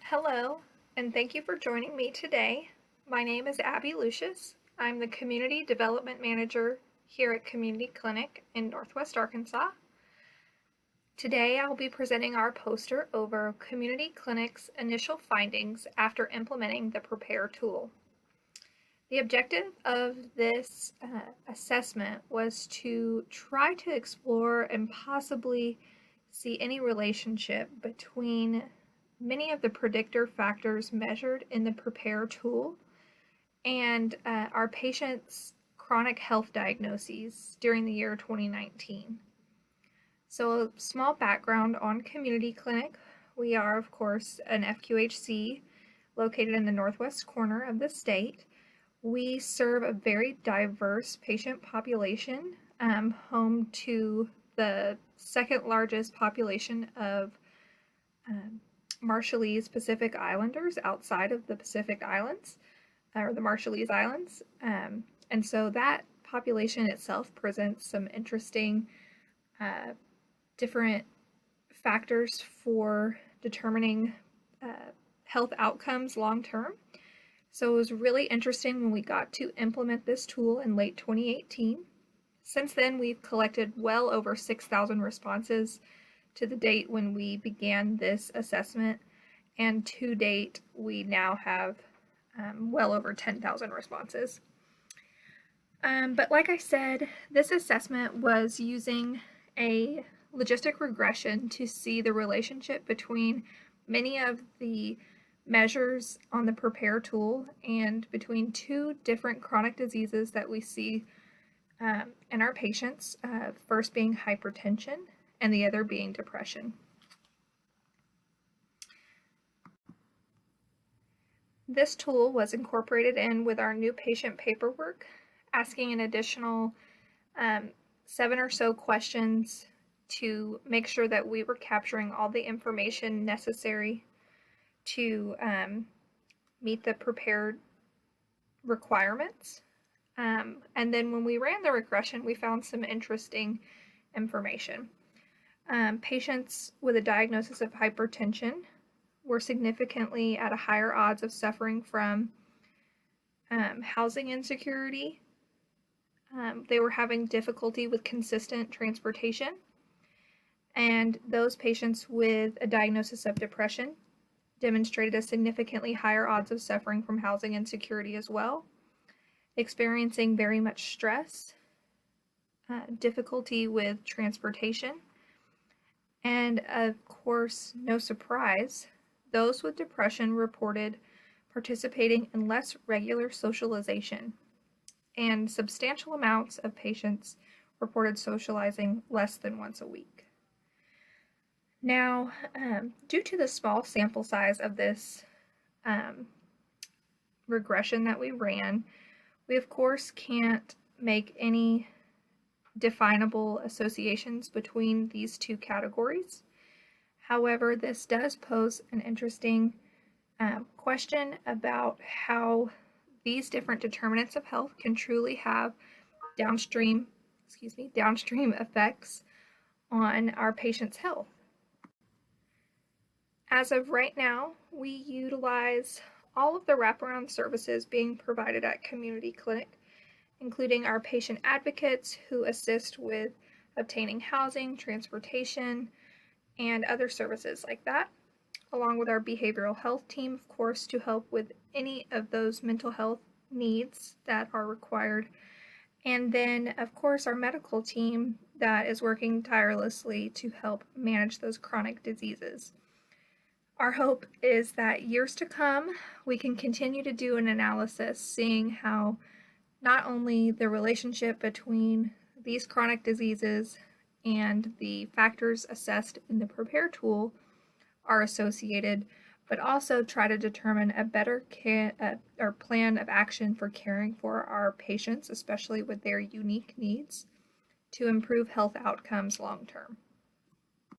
Hello, and thank you for joining me today. My name is Abby Lucius. I'm the Community Development Manager here at Community Clinic in Northwest Arkansas. Today I'll be presenting our poster over Community Clinic's initial findings after implementing the PRAPARE tool. The objective of this assessment was to try to explore and possibly see any relationship between many of the predictor factors measured in the PRAPARE tool and our patients' chronic health diagnoses during the year 2019. So a small background on Community Clinic. We are, of course, an FQHC located in the northwest corner of the state. We serve a very diverse patient population, home to the second largest population of Marshallese Pacific Islanders outside of the Pacific Islands, or the Marshallese Islands. And so that population itself presents some interesting different factors for determining health outcomes long term. So it was really interesting when we got to implement this tool in late 2018. Since then, we've collected well over 6,000 responses to the date when we began this assessment, and to date, we now have well over 10,000 responses. But like I said, this assessment was using a logistic regression to see the relationship between many of the measures on the PRAPARE tool and between two different chronic diseases that we see in our patients, first being hypertension and the other being depression. This tool was incorporated in with our new patient paperwork, asking an additional 7 or so questions to make sure that we were capturing all the information necessary to meet the PRAPARE requirements. And then when we ran the regression, we found some interesting information. Patients with a diagnosis of hypertension were significantly at a higher odds of suffering from housing insecurity. They were having difficulty with consistent transportation. And those patients with a diagnosis of depression demonstrated a significantly higher odds of suffering from housing insecurity as well, experiencing very much stress, difficulty with transportation, and of course, no surprise, those with depression reported participating in less regular socialization, and substantial amounts of patients reported socializing less than once a week. Now, due to the small sample size of this regression that we ran, we of course can't make any definable associations between these two categories. However, this does pose an interesting question about how these different determinants of health can truly have downstream effects on our patients' health. As of right now, we utilize all of the wraparound services being provided at Community Clinic, including our patient advocates who assist with obtaining housing, transportation, and other services like that, along with our behavioral health team, of course, to help with any of those mental health needs that are required. And then, of course, our medical team that is working tirelessly to help manage those chronic diseases. Our hope is that years to come, we can continue to do an analysis, seeing how not only the relationship between these chronic diseases and the factors assessed in the PRAPARE tool are associated, but also try to determine a better plan of action for caring for our patients, especially with their unique needs, to improve health outcomes long term.